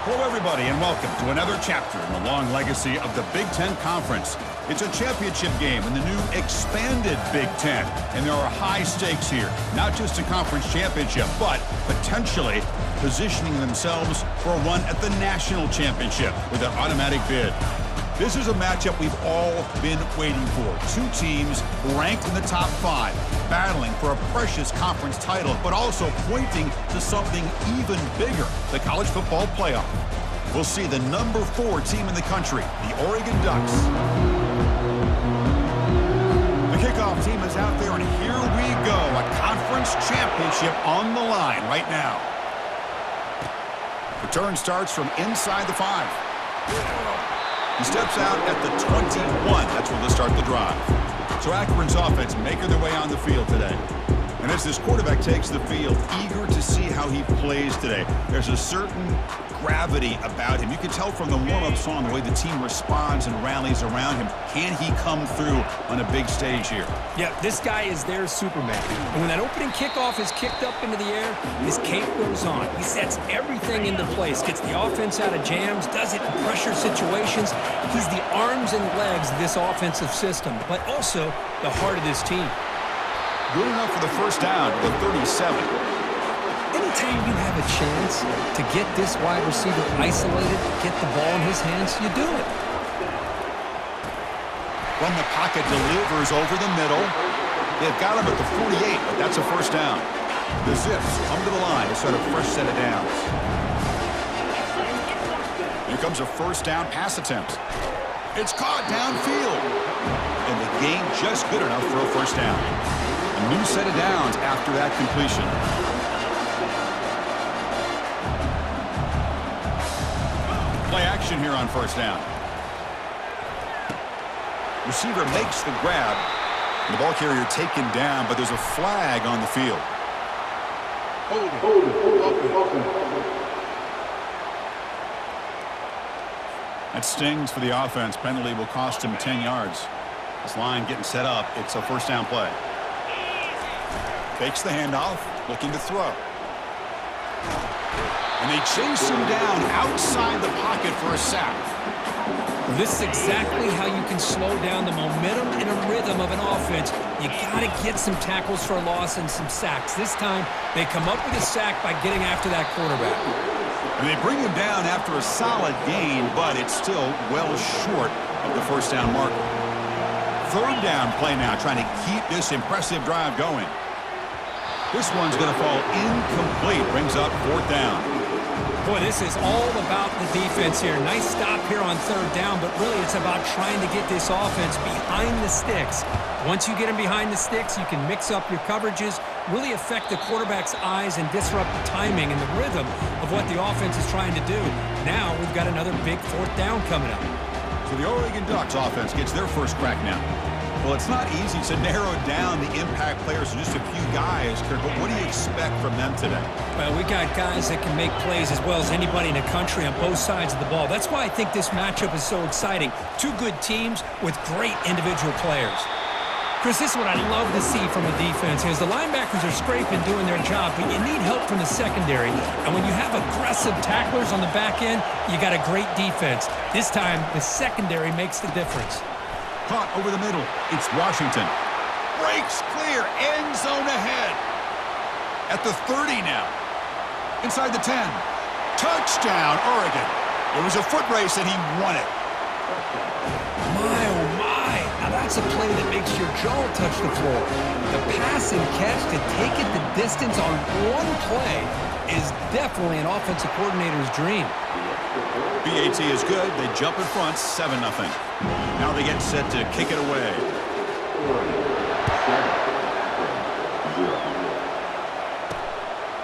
Hello, everybody, and welcome to another chapter in the long legacy of the Big Ten Conference. It's a championship game in the new expanded Big Ten, and there are high stakes here. Not just a conference championship, but potentially positioning themselves for a run at the national championship with an automatic bid. This is a matchup we've all been waiting for. Two teams ranked in the top 5, battling for a precious conference title, but also pointing to something even bigger, the college football playoff. We'll see the number 4 team in the country, the Oregon Ducks. The kickoff team is out there, and here we go. A conference championship on the line right now. Return starts from inside the 5. He steps out at the 21. That's where they'll start the drive. So Akron's offense making their way on the field today. And as this quarterback takes the field, eager to see how he plays today. There's a certain gravity about him. You can tell from the warm-up song the way the team responds and rallies around him. Can he come through on a big stage here? Yeah, this guy is their Superman. And when that opening kickoff is kicked up into the air, his cape goes on. He sets everything into place, gets the offense out of jams, does it in pressure situations. He's the arms and legs of this offensive system, but also the heart of this team. Good enough for the first down to the 37. Anytime you have a chance to get this wide receiver isolated, get the ball in his hands, you do it. From the pocket, delivers over the middle. They've got him at the 48, but that's a first down. The Zips come to the line to start a fresh set of downs. Here comes a first down pass attempt. It's caught downfield. And the gain just good enough for a first down. A new set of downs after that completion. Play action here on first down. Receiver makes the grab. The ball carrier taken down, but there's a flag on the field. That stings for the offense. Penalty will cost him 10 yards. This line getting set up. It's a first down play. Fakes the handoff, looking to throw. And they chase him down outside the pocket for a sack. This is exactly how you can slow down the momentum and a rhythm of an offense. You got to get some tackles for a loss and some sacks. This time, they come up with a sack by getting after that quarterback. And they bring him down after a solid gain, but it's still well short of the first down marker. Third down play now, trying to keep this impressive drive going. This one's going to fall incomplete. Brings up fourth down. Boy, this is all about the defense here. Nice stop here on third down, but really it's about trying to get this offense behind the sticks. Once you get them behind the sticks, you can mix up your coverages, really affect the quarterback's eyes and disrupt the timing and the rhythm of what the offense is trying to do. Now we've got another big fourth down coming up. So the Oregon Ducks offense gets their first crack now. Well, it's not easy to narrow down the impact players to just a few guys, Kirk, but what do you expect from them today? Well, we got guys that can make plays as well as anybody in the country on both sides of the ball. That's why I think this matchup is so exciting. Two good teams with great individual players. Chris, this is what I love to see from a defense is the linebackers are scraping, doing their job, but you need help from the secondary. And when you have aggressive tacklers on the back end, you got a great defense. This time, the secondary makes the difference. Caught over the middle. It's Washington. Breaks clear. End zone ahead. At the 30 now. Inside the 10. Touchdown, Oregon. It was a foot race, and he won it. My, oh my. Now that's a play that makes your jaw touch the floor. The pass and catch to take it the distance on one play is definitely an offensive coordinator's dream. BAT is good. They jump in front, 7-0. Now they get set to kick it away.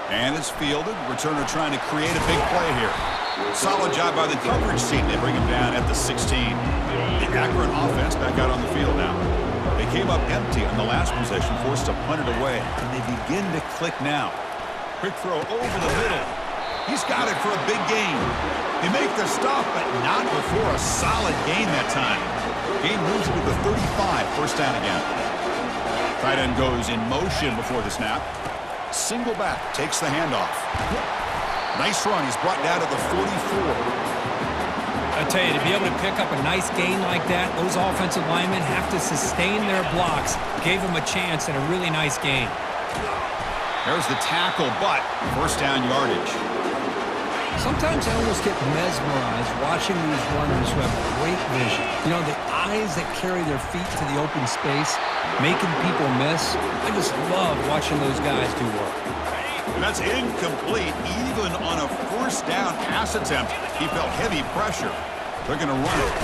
And it's fielded. Returner trying to create a big play here. Solid job by the coverage team. They bring him down at the 16. The Akron offense back out on the field now. They came up empty on the last possession, forced to punt it away. And they begin to click now. Quick throw over the middle. He's got it for a big gain. They make the stop, but not before a solid gain that time. Gain moves to the 35, first down again. Tight end goes in motion before the snap. Single back, takes the handoff. Nice run. He's brought down to the 44. I tell you, to be able to pick up a nice gain like that, those offensive linemen have to sustain their blocks. Gave him a chance and a really nice gain. There's the tackle, but first down yardage. Sometimes I almost get mesmerized watching these runners who have great vision. You know, the eyes that carry their feet to the open space, making people miss. I just love watching those guys do work. That's incomplete. Even on a first down pass attempt, he felt heavy pressure. They're going to run it.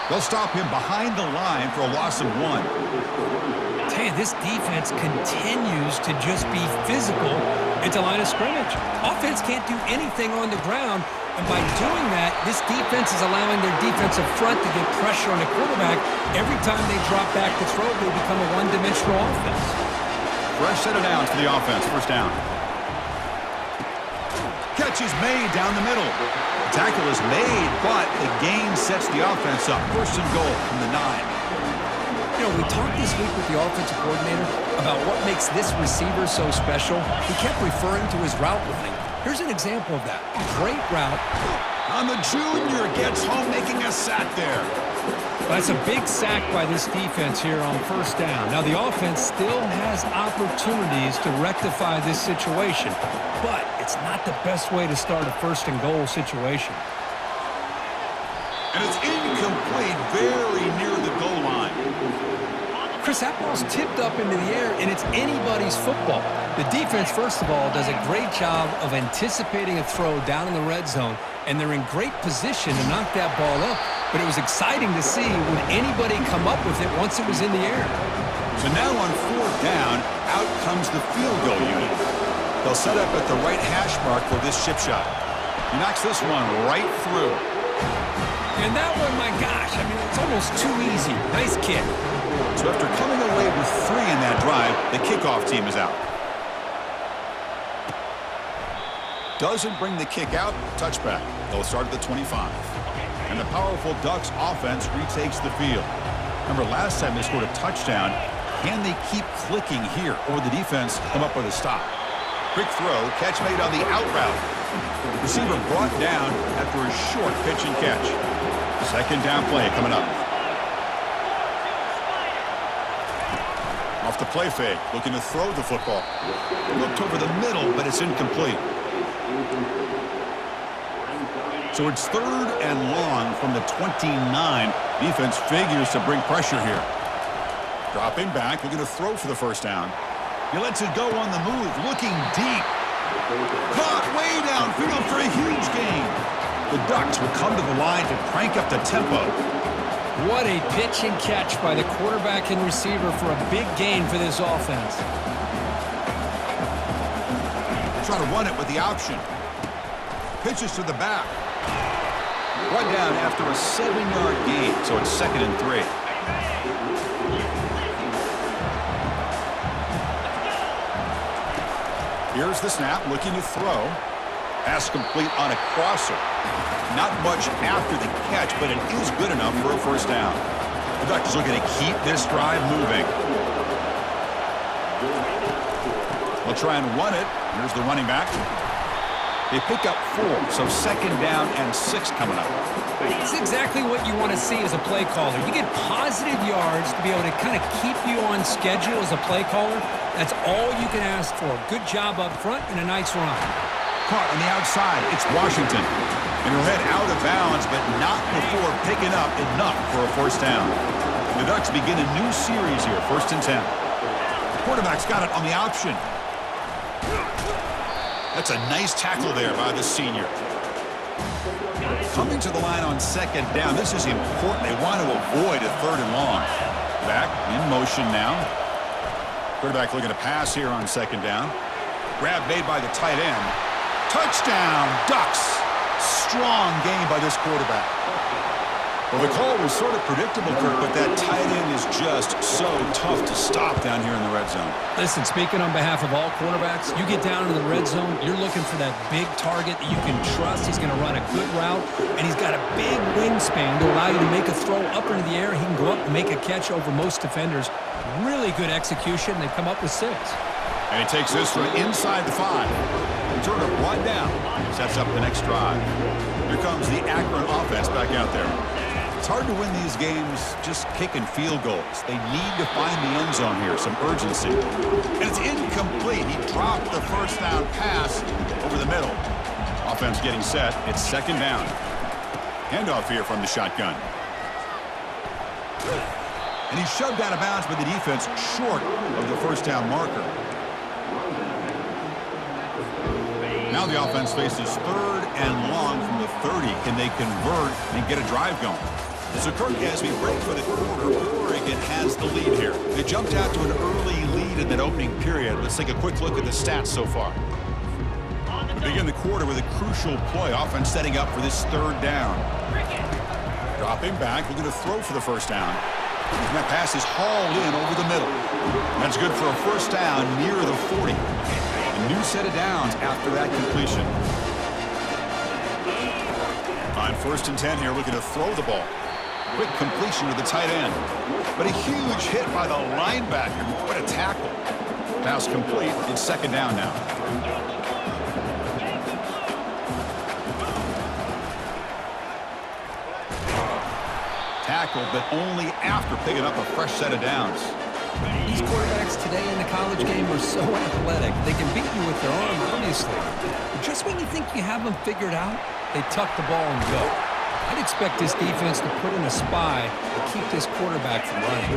They'll stop him behind the line for a loss of 1. Tell you, this defense continues to just be physical at the line of scrimmage. Offense can't do anything on the ground, and by doing that, this defense is allowing their defensive front to get pressure on the quarterback. Every time they drop back to throw, they become a one-dimensional offense. Fresh set of downs for the offense. First down. Catch is made down the middle. The tackle is made, but the gain sets the offense up. First and goal from the 9. You know, we talked this week with the offensive coordinator about what makes this receiver so special. He kept referring to his route running. Here's an example of that. Great route. On the junior, gets home making a sack there. That's a big sack by this defense here on first down. Now, the offense still has opportunities to rectify this situation, but it's not the best way to start a first and goal situation. And it's incomplete, very near the goal line. Chris, that ball's tipped up into the air, and it's anybody's football. The defense, first of all, does a great job of anticipating a throw down in the red zone, and they're in great position to knock that ball up. But it was exciting to see would anybody come up with it once it was in the air. So now on fourth down, out comes the field goal unit. They'll set up at the right hash mark for this chip shot. He knocks this one right through. And that one, my gosh, I mean, it's almost too easy. Nice kick. So after coming away with 3 in that drive, the kickoff team is out. Doesn't bring the kick out, touchback. They'll start at the 25. And the powerful Ducks offense retakes the field. Remember, last time they scored a touchdown. Can they keep clicking here, or the defense come up with a stop? Quick throw, catch made on the out route. Receiver brought down after a short pitch and catch. Second down play coming up. Off the play fake, looking to throw the football. Looked over the middle, but it's incomplete. So it's third and long from the 29. Defense figures to bring pressure here. Dropping back, looking to throw for the first down. He lets it go on the move, looking deep. Caught way downfield for a huge gain. The Ducks will come to the line to crank up the tempo. What a pitch and catch by the quarterback and receiver for a big gain for this offense. Try to run it with the option. Pitches to the back. One down after a 7-yard gain, so it's 2nd and 3. Here's the snap, looking to throw. Pass complete on a crosser. Not much after the catch, but it is good enough for a first down. The Ducks looking to keep this drive moving. They'll try and run it. Here's the running back. They pick up 4, so 2nd down and 6 coming up. It's exactly what you want to see as a play caller. You get positive yards to be able to kind of keep you on schedule as a play caller. That's all you can ask for. Good job up front and a nice run. Caught on the outside. It's Washington. And he'll head out of bounds, but not before picking up enough for a first down. The Ducks begin a new series here, 1st and 10. The quarterback's got it on the option. That's a nice tackle there by the senior. Coming to the line on 2nd down. This is important. They want to avoid a 3rd and long. Back in motion now. Quarterback looking to pass here on 2nd down. Grab made by the tight end. Touchdown, Ducks. Strong game by this quarterback. Well, the call was sort of predictable, Kirk, but that tight end is just so tough to stop down here in the red zone. Listen, speaking on behalf of all quarterbacks, you get down into the red zone, you're looking for that big target that you can trust. He's going to run a good route, and he's got a big wingspan to allow you to make a throw up into the air. He can go up and make a catch over most defenders. Really good execution. They come up with 6. And he takes this from inside the 5. Returner brought down. Sets up the next drive. Here comes the Akron offense back out there. It's hard to win these games just kicking field goals. They need to find the end zone here, some urgency. And it's incomplete. He dropped the first down pass over the middle. Offense getting set. It's second down. Handoff here from the shotgun. And he's shoved out of bounds by the defense short of the first down marker. Now the offense faces third and long from the 30. Can they convert and get a drive going? So Kirk, as we break for the quarter, Oregon has the lead here. They jumped out to an early lead in that opening period. Let's take a quick look at the stats so far. We begin the quarter with a crucial play. Offense setting up for this third down. Dropping back, looking to throw for the first down. And that pass is hauled in over the middle. That's good for a first down near the 40. A new set of downs after that completion. On 1st and 10 here, looking to throw the ball. Quick completion to the tight end. But a huge hit by the linebacker. What a tackle. Pass complete. It's second down now. Tackle, but only after picking up a fresh set of downs. These quarterbacks today in the college game are so athletic. They can beat you with their arm, obviously. But just when you think you have them figured out, they tuck the ball and go. I'd expect this defense to put in a spy to keep this quarterback from running.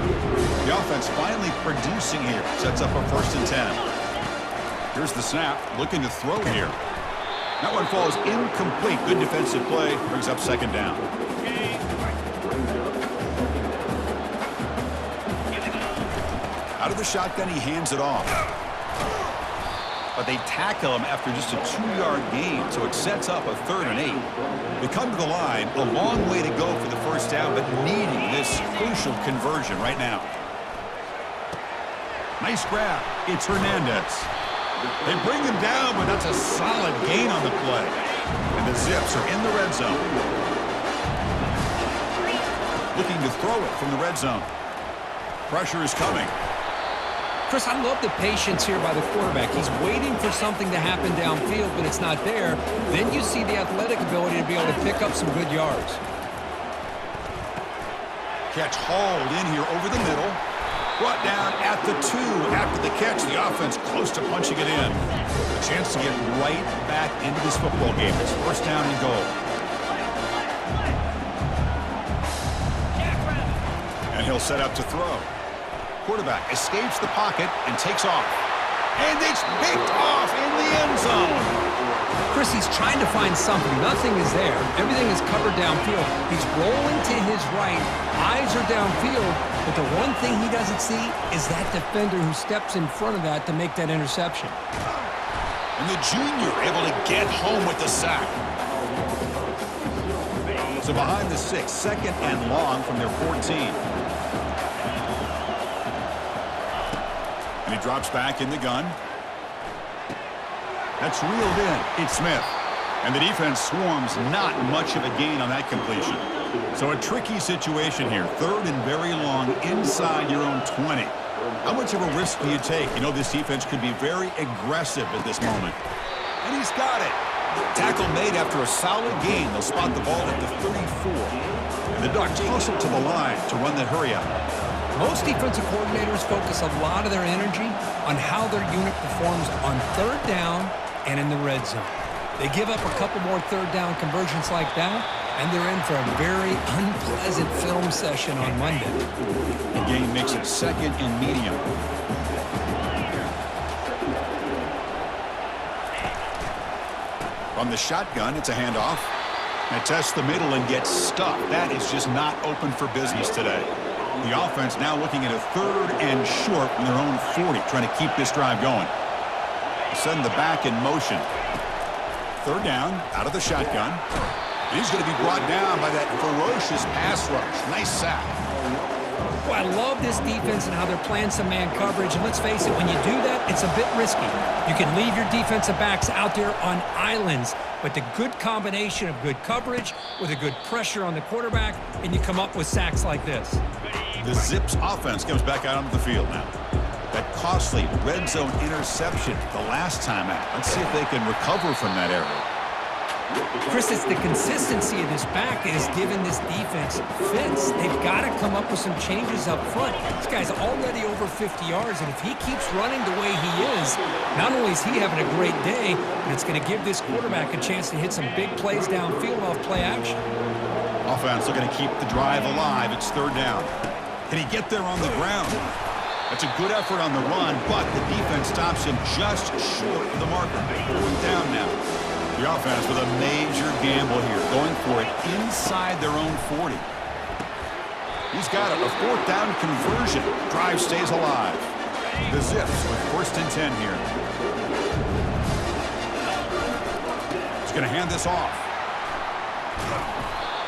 The offense finally producing here. Sets up a 1st and 10. Here's the snap. Looking to throw here. That one falls incomplete. Good defensive play. Brings up second down. Out of the shotgun, he hands it off. But they tackle him after just a 2-yard gain, so it sets up a 3rd and 8. They come to the line, a long way to go for the first down, but needing this crucial conversion right now. Nice grab. It's Hernandez. They bring him down, but that's a solid gain on the play. And the Zips are in the red zone. Looking to throw it from the red zone. Pressure is coming. Chris, I love the patience here by the quarterback. He's waiting for something to happen downfield, but it's not there. Then you see the athletic ability to be able to pick up some good yards. Catch hauled in here over the middle. Brought down at the 2. After the catch, the offense close to punching it in. A chance to get right back into this football game. It's first down and goal. And he'll set up to throw. Quarterback escapes the pocket and takes off. And it's picked off in the end zone. Chris, he's trying to find something. Nothing is there. Everything is covered downfield. He's rolling to his right. Eyes are downfield. But the one thing he doesn't see is that defender who steps in front of that to make that interception. And the junior able to get home with the sack. So behind the 6, second and long from their 14. And he drops back in the gun. That's reeled in. It's Smith. And the defense swarms, not much of a gain on that completion. So a tricky situation here. Third and very long inside your own 20. How much of a risk do you take? You know this defense could be very aggressive at this moment. And he's got it. Tackle made after a solid gain. They'll spot the ball at the 34. And the Ducks hustle to the line to run that hurry out. Most defensive coordinators focus a lot of their energy on how their unit performs on third down and in the red zone. They give up a couple more third down conversions like that, and they're in for a very unpleasant film session on Monday. The game makes it second and medium. From the shotgun, it's a handoff. And tests the middle and gets stuck. That is just not open for business today. The offense now looking at a 3rd and short from their own 40, trying to keep this drive going. Send the back in motion. 3rd down, out of the shotgun. And he's going to be brought down by that ferocious pass rush. Nice sack. Boy, I love this defense and how they're playing some man coverage. And let's face it, when you do that, it's a bit risky. You can leave your defensive backs out there on islands, but the good combination of good coverage with a good pressure on the quarterback, and you come up with sacks like this. The Zips offense comes back out onto the field now. That costly red zone interception the last time out. Let's see if they can recover from that error. Chris, it's the consistency of this back that has given this defense fits. They've got to come up with some changes up front. This guy's already over 50 yards, and if he keeps running the way he is, not only is he having a great day, but it's going to give this quarterback a chance to hit some big plays downfield off play action. Offense looking to keep the drive alive. It's third down. Can he get there on the ground? That's a good effort on the run, but the defense stops him just short of the marker. Fourth down now. The offense with a major gamble here, going for it inside their own 40. He's got a fourth down conversion. Drive stays alive. The Zips with first and 10 here. He's going to hand this off.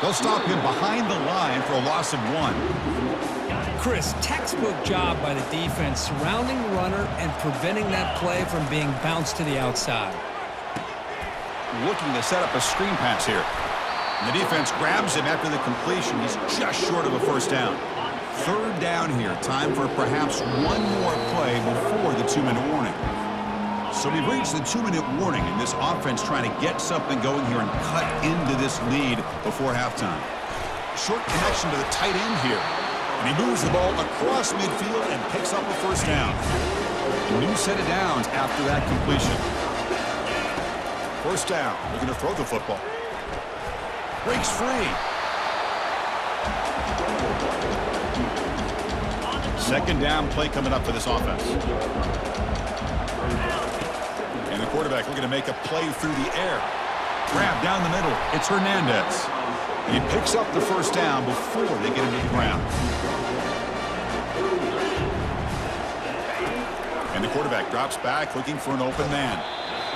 They'll stop him behind the line for a loss of 1. Chris, textbook job by the defense surrounding the runner and preventing that play from being bounced to the outside. Looking to set up a screen pass here. And the defense grabs him after the completion. He's just short of a first down. Third down here. Time for perhaps one more play before the 2-minute warning. So we've reached the 2-minute warning, and this offense trying to get something going here and cut into this lead before halftime. Short connection to the tight end here. And he moves the ball across midfield and picks up a first down. A new set of downs after that completion. First down, looking to throw the football. Breaks free. Second down play coming up for this offense. And the quarterback looking to make a play through the air. Grab down the middle. It's Hernandez. He picks up the first down before they get him to the ground. And the quarterback drops back looking for an open man.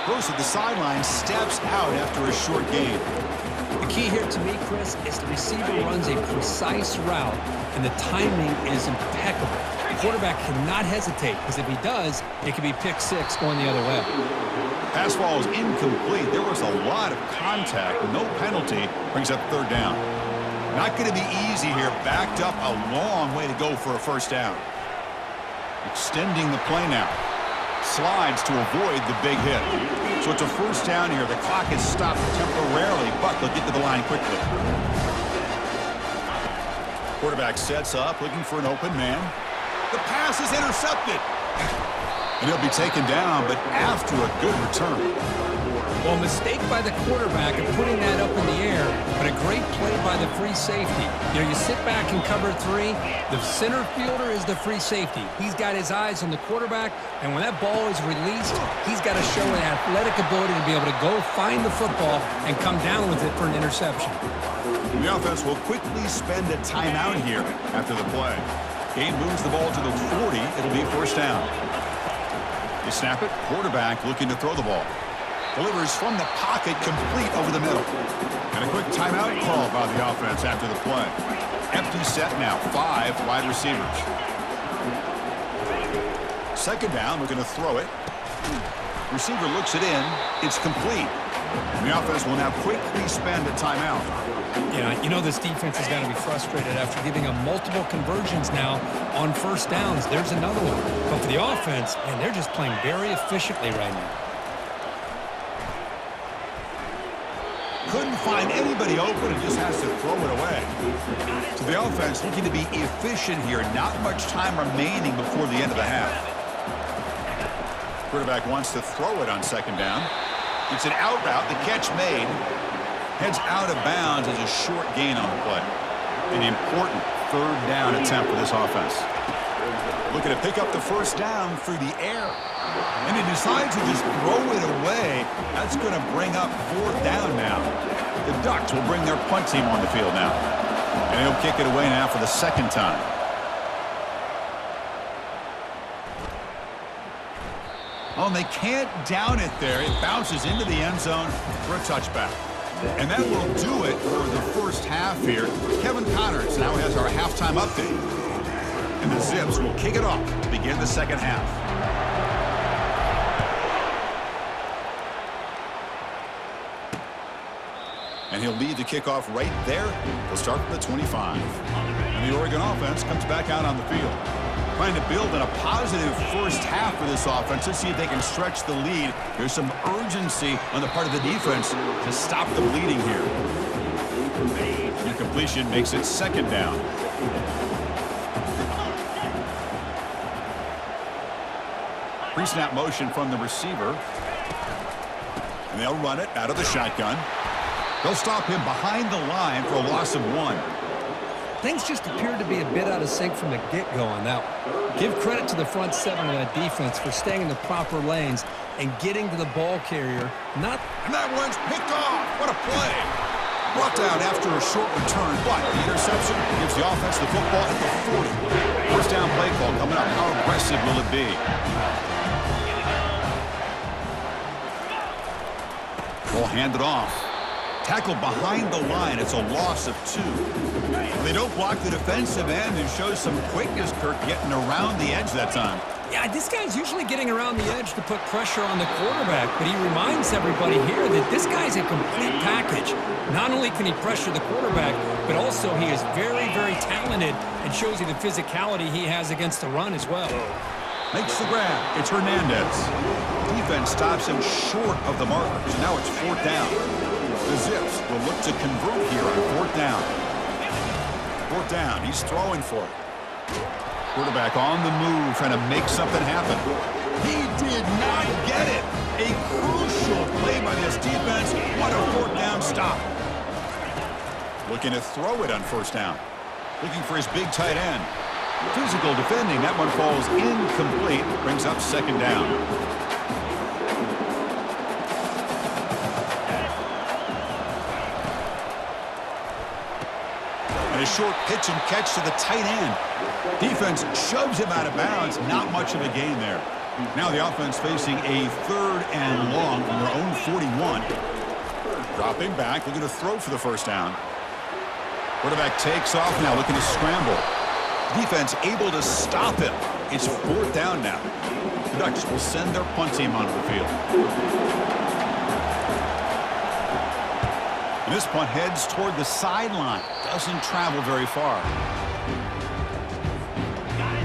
Goes to the sideline, steps out after a short gain. The key here to me, Chris, is the receiver runs a precise route, and the timing is impeccable. The quarterback cannot hesitate, because if he does, it could be pick six going the other way. Pass ball is incomplete. There was a lot of contact. No penalty. Brings up third down. Not going to be easy here. Backed up a long way to go for a first down. Extending the play now. Slides to avoid the big hit. So it's a first down here. The clock is stopped temporarily, but they'll get to the line quickly. Quarterback sets up, looking for an open man. The pass is intercepted. And he'll be taken down, but after a good return. Well, mistake by the quarterback of putting that up in the air, but a great play by the free safety. You know, you sit back and cover three. The center fielder is the free safety. He's got his eyes on the quarterback, and when that ball is released, he's got to show an athletic ability to be able to go find the football and come down with it for an interception. The offense will quickly spend a timeout here after the play. Game moves the ball to the 40. It'll be first down. They snap it. Quarterback looking to throw the ball. Delivers from the pocket, complete over the middle. And a quick timeout call by the offense after the play. Empty set now, 5 wide receivers. Second down, looking to throw it. Receiver looks it in. It's complete. And the offense will now quickly spend a timeout. Yeah, you know this defense has got to be frustrated after giving them multiple conversions now on first downs. There's another one. But for the offense, man, they're just playing very efficiently right now. Couldn't find anybody open and just has to throw it away. So the offense looking to be efficient here. Not much time remaining before the end of the half. Quarterback wants to throw it on second down. It's an out route. The catch made. Heads out of bounds as a short gain on the play. An important third down attempt for this offense. Looking to pick up the first down through the air. And he decides to just throw it away. That's going to bring up fourth down now. The Ducks will bring their punt team on the field now. And he'll kick it away now for the second time. Oh, and they can't down it there. It bounces into the end zone for a touchback. And that will do it for the first half here. Kevin Connors now has our halftime update. And the Zips will kick it off to begin the second half. And he'll lead the kickoff right there. He'll start from the 25. And the Oregon offense comes back out on the field. Trying to build in a positive first half for this offense. Let's see if they can stretch the lead. There's some urgency on the part of the defense to stop the bleeding here. Incompletion makes it second down. Pre-snap motion from the receiver. And they'll run it out of the shotgun. They'll stop him behind the line for a loss of 1. Things just appeared to be a bit out of sync from the get-go on that one. Give credit to the front seven of that defense for staying in the proper lanes and getting to the ball carrier. And that one's picked off. What a play. Brought down after a short return, but the interception gives the offense the football at the 40. First down play call coming up. How aggressive will it be? Ball handed off. Tackled behind the line. It's a loss of 2. They don't block the defensive end and shows some quickness, Kirk, getting around the edge that time. Yeah, this guy's usually getting around the edge to put pressure on the quarterback, but he reminds everybody here that this guy's a complete package. Not only can he pressure the quarterback, but also he is very, very talented and shows you the physicality he has against the run as well. Makes the grab. It's Hernandez. Defense stops him short of the markers. Now it's 4th down. The Zips will look to convert here on 4th down. 4th down. He's throwing for it. Quarterback on the move, trying to make something happen. He did not get it. A crucial play by this defense. What a 4th down stop. Looking to throw it on 1st down. Looking for his big tight end. Physical defending. That one falls incomplete. Brings up 2nd down. And a short pitch and catch to the tight end. Defense shoves him out of bounds. Not much of a gain there. Now the offense facing a 3rd and long from their own 41. Dropping back, looking to throw for the 1st down. Quarterback takes off now, looking to scramble. Defense able to stop him. It's 4th down now. The Ducks will send their punt team onto the field. And this punt heads toward the sideline. Doesn't travel very far.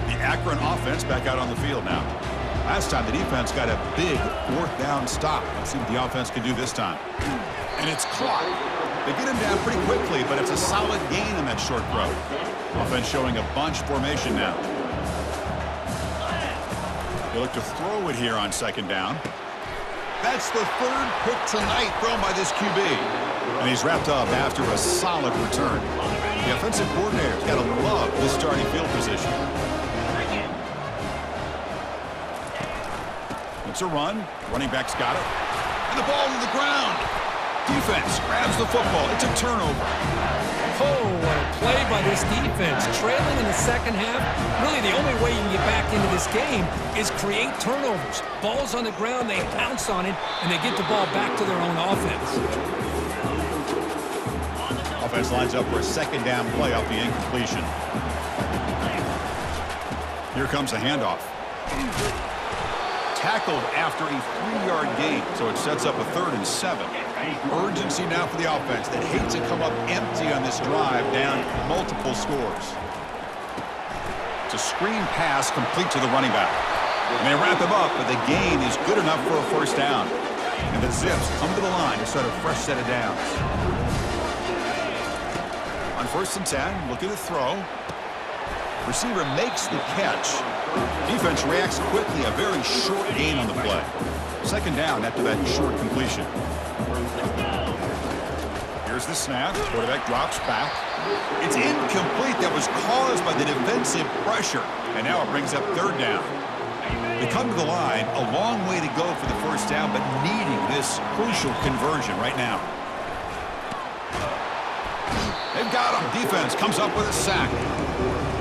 The Akron offense back out on the field now. Last time the defense got a big 4th down stop. Let's see what the offense can do this time. And it's caught. They get him down pretty quickly, but it's a solid gain on that short throw. Offense showing a bunch formation now. They look to throw it here on 2nd down. That's the 3rd pick tonight thrown by this QB. And he's wrapped up after a solid return. The offensive coordinator's got to love this starting field position. It's a run. Running back's got it. And the ball to the ground. Defense grabs the football. It's a turnover. Oh, what a play by this defense. Trailing in the 2nd half, really the only way you can get back into this game is create turnovers. Ball's on the ground, they pounce on it, and they get the ball back to their own offense. Offense lines up for a 2nd down play off the incompletion. Here comes a handoff. Tackled after a 3-yard gain, so it sets up a 3rd and 7. Urgency now for the offense that hates to come up empty on this drive, down multiple scores. It's a screen pass complete to the running back. And they wrap him up, but the gain is good enough for a 1st down. And the Zips come to the line to start a fresh set of downs. On 1st and 10, looking to throw. Receiver makes the catch. Defense reacts quickly, a very short gain on the play. 2nd down after that short completion. Here's the snap. Quarterback drops back. It's incomplete. That was caused by the defensive pressure. And now it brings up 3rd down. They come to the line, a long way to go for the 1st down, but needing this crucial conversion right now. They've got him. Defense comes up with a sack.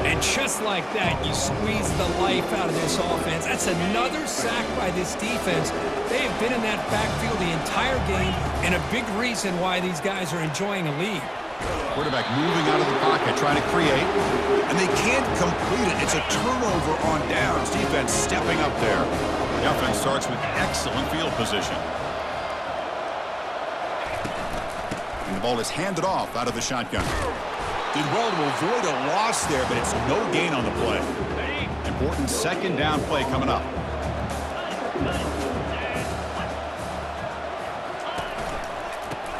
And just like that, you squeeze the life out of this offense. That's another sack by this defense. They have been in that backfield the entire game, and a big reason why these guys are enjoying a lead. Quarterback moving out of the pocket, trying to create, and they can't complete it. It's a turnover on downs. Defense stepping up there. The offense starts with excellent field position. And the ball is handed off out of the shotgun. Did well to avoid a loss there, but it's no gain on the play. And important second down play coming up.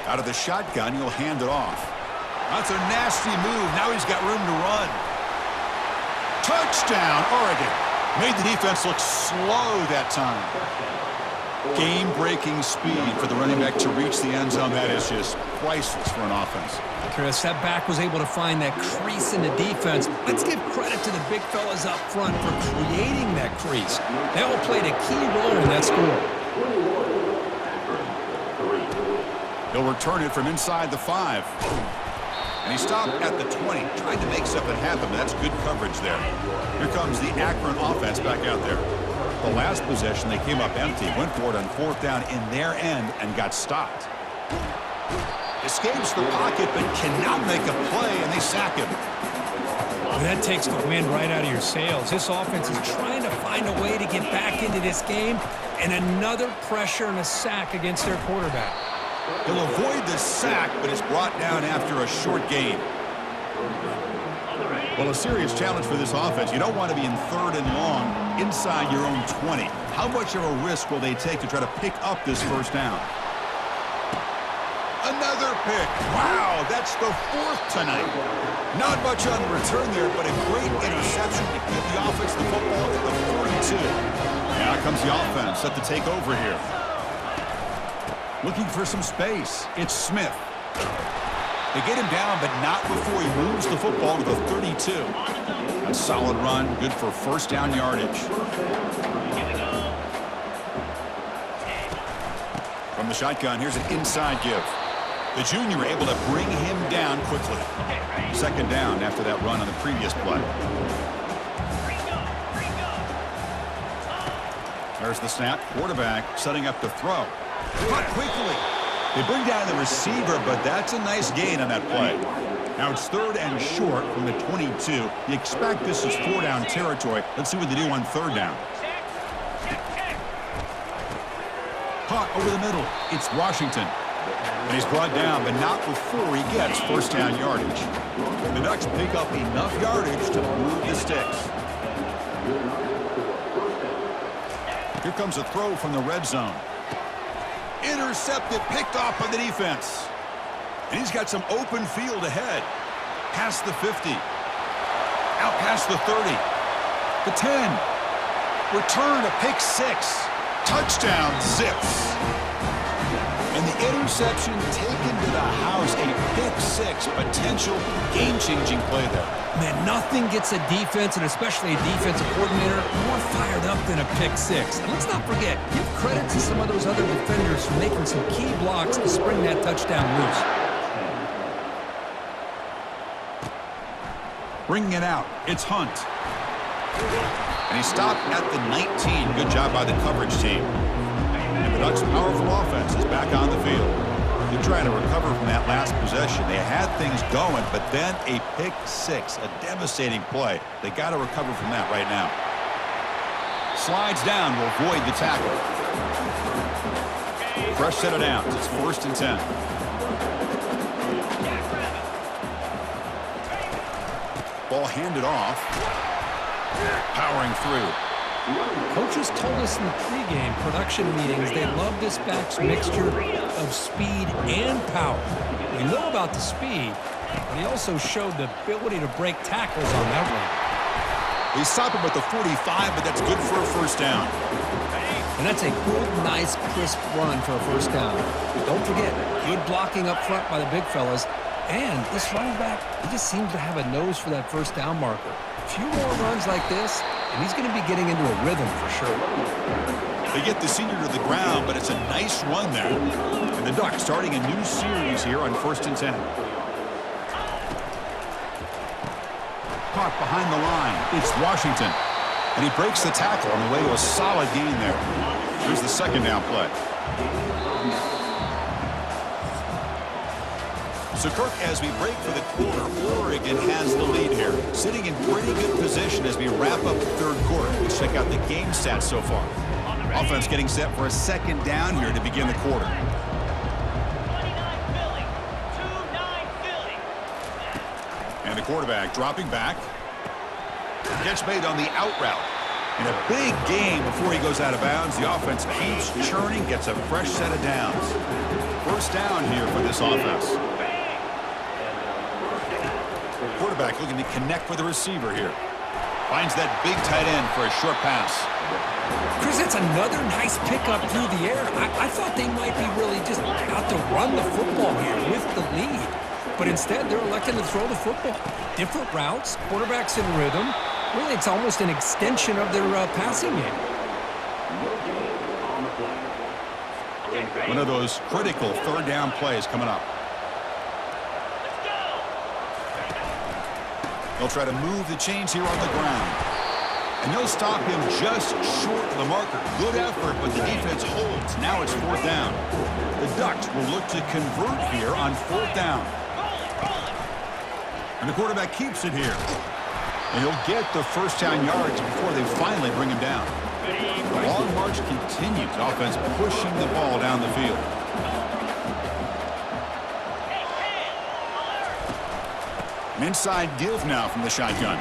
Out of the shotgun, he'll hand it off. That's a nasty move. Now he's got room to run. Touchdown, Oregon. Made the defense look slow that time. Game-breaking speed for the running back to reach the end zone. That is just priceless for an offense. Chris, that back was able to find that crease in the defense. Let's give credit to the big fellas up front for creating that crease. They all played a key role in that score. He'll return it from inside the 5. And he stopped at the 20, trying to make something happen. That's good coverage there. Here comes the Akron offense back out there. The last possession, they came up empty, went for it on 4th down in their end and got stopped. Escapes the pocket, but cannot make a play, and they sack him. Well, that takes the wind right out of your sails. This offense is trying to find a way to get back into this game, and another pressure and a sack against their quarterback. He'll avoid the sack, but it's brought down after a short gain. Well, a serious challenge for this offense. You don't want to be in 3rd and long inside your own 20. How much of a risk will they take to try to pick up this first down? Another pick. Wow, that's the 4th tonight. Not much on the return there, but a great interception to give the offense the football at the 42. Now comes the offense set to take over here. Looking for some space. It's Smith. They get him down, but not before he moves the football to the 32. A solid run, good for first down yardage. From the shotgun, here's an inside give. The junior able to bring him down quickly. Second down after that run on the previous play. There's the snap. Quarterback setting up to throw. Caught quickly. They bring down the receiver, but that's a nice gain on that play. Now it's 3rd and short from the 22. You expect this is 4-down territory. Let's see what they do on 3rd down. Caught over the middle. It's Washington. And he's brought down, but not before he gets first down yardage. The Ducks pick up enough yardage to move the sticks. Here comes a throw from the red zone. Intercepted, picked off by the defense. And he's got some open field ahead. Past the 50. Out past the 30. The 10. Return, a pick 6. Touchdown, Zips. And the interception taken to the house. A pick 6. Potential game-changing play there. Man, nothing gets a defense, and especially a defensive coordinator, more fired up than a pick 6. And let's not forget, give credit to some of those other defenders for making some key blocks to spring that touchdown loose. Bringing it out, it's Hunt. And he stopped at the 19. Good job by the coverage team. And the Ducks' powerful offense is back on the field. They're trying to recover from that last possession. They had things going, but then a pick 6, a devastating play. They got to recover from that right now. Slides down, will avoid the tackle. Fresh set of downs. It's 1st and 10. Ball handed off. Powering through. Coaches told us in the pregame production meetings they love this back's mixture of speed and power. We know about the speed, but he also showed the ability to break tackles on that run. They stop him at the 45, but that's good for a first down. And that's a good, nice, crisp run for a first down. Don't forget, good blocking up front by the big fellas. And this running back, he just seems to have a nose for that first down marker. A few more runs like this, and he's going to be getting into a rhythm for sure. They get the senior to the ground, but it's a nice run there. And the Ducks starting a new series here on 1st and 10. Caught behind the line. It's Washington. And he breaks the tackle on the way to a solid gain there. Here's the second down play. So, Kirk, as we break for the quarter, Oregon has the lead here. Sitting in pretty good position as we wrap up the 3rd quarter. Let's check out the game stats so far. Offense getting set for a second down here to begin the quarter. And the quarterback dropping back. Catch made on the out route. In a big game before he goes out of bounds, the offense keeps churning, gets a fresh set of downs. First down here for this offense. Quarterback looking to connect with the receiver here. Finds that big tight end for a short pass. Chris, that's another nice pickup through the air. I thought they might be really just out to run the football here with the lead. But instead, they're electing to throw the football. Different routes, quarterbacks in rhythm. Really, it's almost an extension of their passing game. One of those critical third down plays coming up. They'll try to move the chains here on the ground. And they'll stop him just short of the marker. Good effort, but the defense holds. Now it's fourth down. The Ducks will look to convert here on fourth down. And the quarterback keeps it here. And he'll get the first down yards before they finally bring him down. The long march continues. Offense pushing the ball down the field. An inside give now from the shotgun.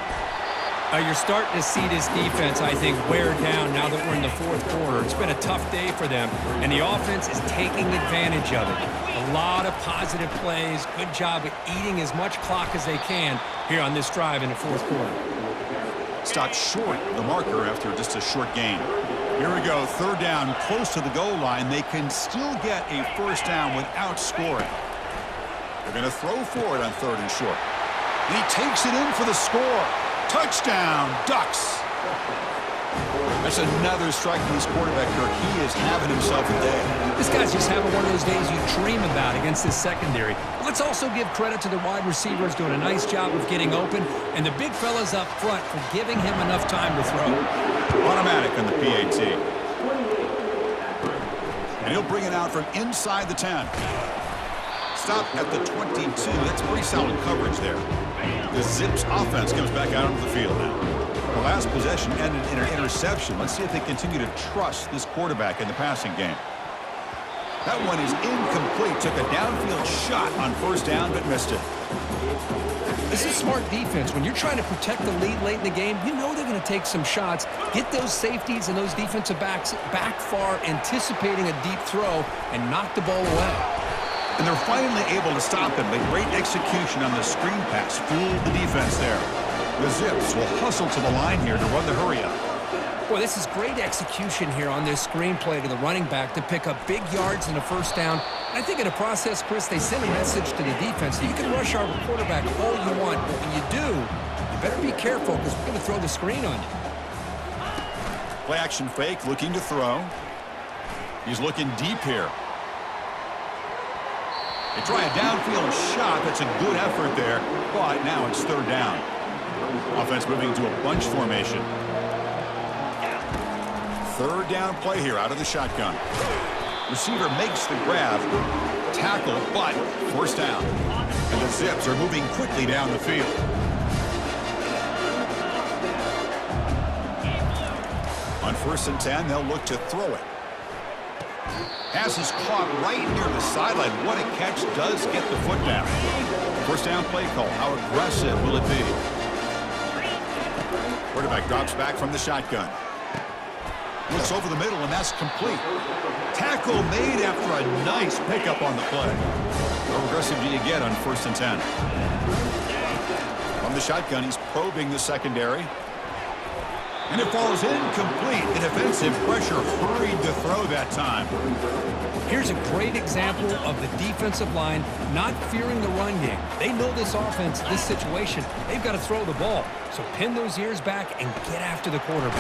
You're starting to see this defense, I think, wear down now that we're in the fourth quarter. It's been a tough day for them, and the offense is taking advantage of it. A lot of positive plays. Good job at eating as much clock as they can here on this drive in the fourth quarter. Stopped short of the marker after just a short gain. Here we go, third down, close to the goal line. They can still get a first down without scoring. They're going to throw for it on third and short. And he takes it in for the score. Touchdown, Ducks. That's another strike from this quarterback, Kirk. He is having himself a day. This guy's just having one of those days you dream about against this secondary. Let's also give credit to the wide receivers doing a nice job of getting open, and the big fellas up front for giving him enough time to throw. Automatic on the PAT. And he'll bring it out from inside the 10. Stop at the 22. That's pretty solid coverage there. The Zips offense comes back out onto the field now. The last possession ended in an interception. Let's see if they continue to trust this quarterback in the passing game. That one is incomplete. Took a downfield shot on first down, but missed it. This is smart defense. When you're trying to protect the lead late in the game, you know they're going to take some shots, get those safeties and those defensive backs back far, anticipating a deep throw, and knock the ball away. And they're finally able to stop him. A great execution on the screen pass. Fooled the defense there. The Zips will hustle to the line here to run the hurry-up. Boy, this is great execution here on this screen play to the running back to pick up big yards in the first down. I think in the process, Chris, they send a message to the defense that you can rush our quarterback all you want, but when you do, you better be careful because we're going to throw the screen on you. Play action fake, looking to throw. He's looking deep here. They try a downfield shot. That's a good effort there, but now it's third down. Offense moving to a bunch formation. Third down play here out of the shotgun. Receiver makes the grab. Tackle, but first down. And the Zips are moving quickly down the field. On first and 10, they'll look to throw it. Pass is caught right near the sideline. What a catch. Does get the foot down. First down play call. How aggressive will it be? Quarterback drops back from the shotgun. Looks over the middle, and that's complete. Tackle made after a nice pickup on the play. How aggressive do you get on first and 10? From the shotgun, he's probing the secondary. And it falls incomplete. The defensive pressure hurried to throw that time. Here's a great example of the defensive line not fearing the run game. They know this offense, this situation, they've got to throw the ball. So pin those ears back and get after the quarterback.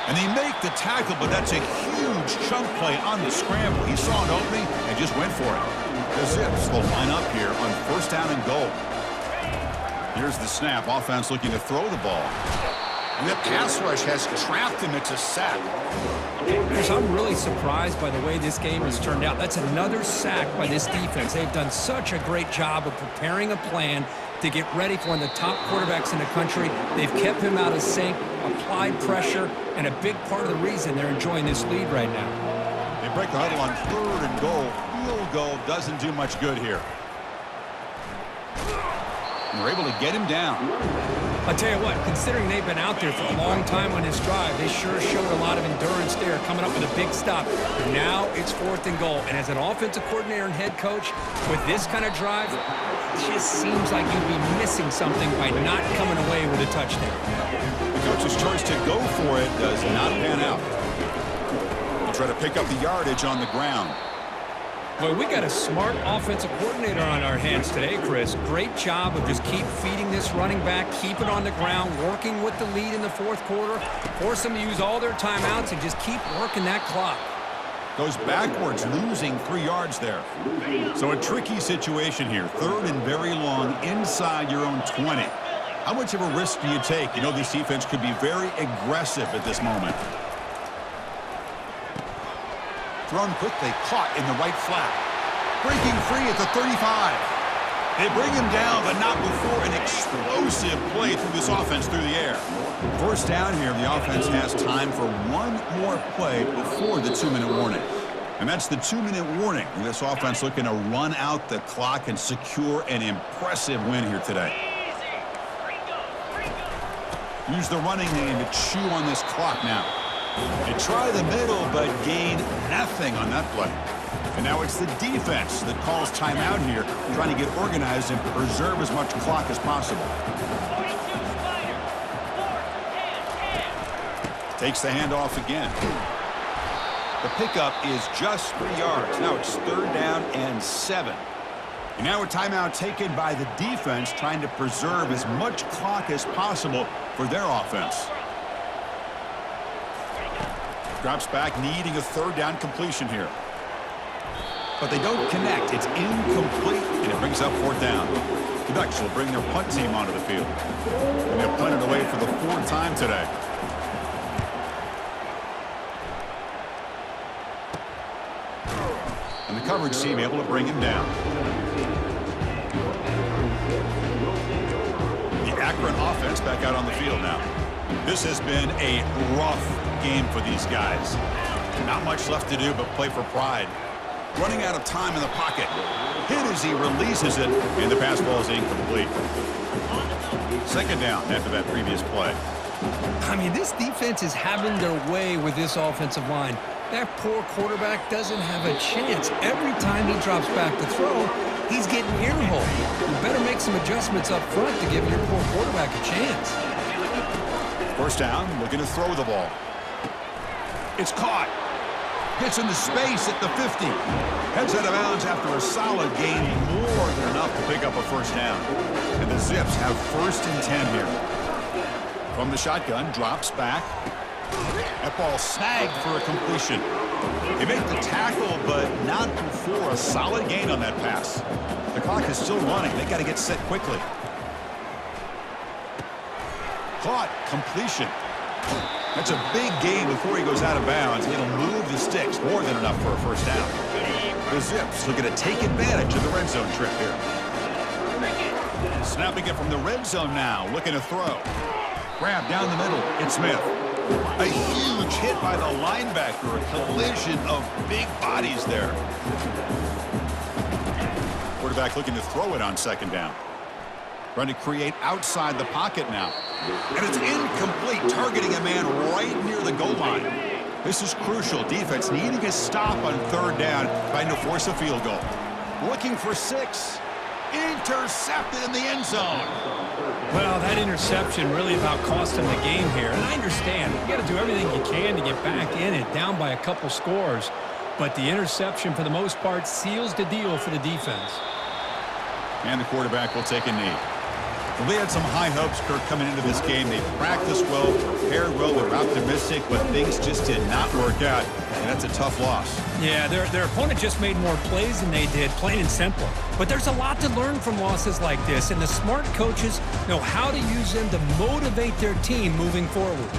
And they make the tackle, but that's a huge chunk play on the scramble. He saw an opening and just went for it. The Zips will line up here on first down and goal. Here's the snap. Offense looking to throw the ball. And the pass rush has trapped him. It's a sack. Chris, I'm really surprised by the way this game has turned out. That's another sack by this defense. They've done such a great job of preparing a plan to get ready for one of the top quarterbacks in the country. They've kept him out of sync, applied pressure, and a big part of the reason they're enjoying this lead right now. They break the huddle on third and goal. Field goal doesn't do much good here. And they're able to get him down. I'll tell you what, considering they've been out there for a long time on this drive, they sure showed a lot of endurance there, coming up with a big stop. But now it's 4th and goal. And as an offensive coordinator and head coach, with this kind of drive, it just seems like you'd be missing something by not coming away with a touchdown. The coach's choice to go for it does not pan out. He'll try to pick up the yardage on the ground. Well, we got a smart offensive coordinator on our hands today, Chris. Great job of just keep feeding this running back, keep it on the ground, working with the lead in the 4th quarter, force them to use all their timeouts and just keep working that clock. Goes backwards, losing 3 yards there. So a tricky situation here. 3rd and very long inside your own 20. How much of a risk do you take? You know this defense could be very aggressive at this moment. Thrown quickly, caught in the right flat. Breaking free at the 35. They bring him down, but not before an explosive play through this offense through the air. 1st down here, the offense has time for one more play before the 2-minute warning. And that's the 2-minute warning. This offense looking to run out the clock and secure an impressive win here today. Use the running game to chew on this clock now. They try the middle, but gain nothing on that play. And now it's the defense that calls timeout here, trying to get organized and preserve as much clock as possible. Takes the handoff again. The pickup is just 3 yards. Now it's 3rd down and 7. And now a timeout taken by the defense, trying to preserve as much clock as possible for their offense. Drops back, needing a 3rd down completion here. But they don't connect. It's incomplete, and it brings up 4th down. The Ducks will bring their punt team onto the field. And they'll punt it away for the 4th time today. And the coverage team able to bring him down. The Akron offense back out on the field now. This has been a rough game for these guys. Not much left to do but play for pride. Running out of time in the pocket. Hit as he releases it, and the pass ball is incomplete. 2nd down after that previous play. I mean, this defense is having their way with this offensive line. That poor quarterback doesn't have a chance. Every time he drops back to throw, he's getting earholed. You better make some adjustments up front to give your poor quarterback a chance. 1st down, looking to throw the ball. It's caught. Gets into space at the 50. Heads out of bounds after a solid gain, more than enough to pick up a 1st down. And the Zips have 1st and 10 here. From the shotgun, drops back. That ball snagged for a completion. They make the tackle, but not before a solid gain on that pass. The clock is still running. They got to get set quickly. Caught, completion. That's a big gain before he goes out of bounds. It'll move the sticks, more than enough for a 1st down. The Zips looking to take advantage of the red zone trip here. Snapping it from the red zone now, looking to throw. Grab down the middle, it's Smith. A huge hit by the linebacker, a collision of big bodies there. Quarterback looking to throw it on 2nd down. Trying to create outside the pocket now. And it's incomplete, targeting a man right near the goal line. This is crucial. Defense needing a stop on 3rd down, trying to force a field goal. Looking for 6. Intercepted in the end zone. Well, that interception really about cost him the game here. And I understand. You got to do everything you can to get back in it, down by a couple scores. But the interception, for the most part, seals the deal for the defense. And the quarterback will take a knee. Well, they had some high hopes, Kirk, coming into this game. They practiced well, prepared well, they were optimistic, but things just did not work out, and that's a tough loss. Yeah, their opponent just made more plays than they did, plain and simple. But there's a lot to learn from losses like this, and the smart coaches know how to use them to motivate their team moving forward.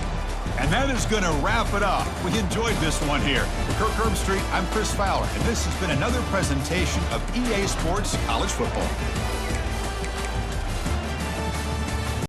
And that is going to wrap it up. We enjoyed this one here. For Kirk Herbstreit, I'm Chris Fowler, and this has been another presentation of EA Sports College Football.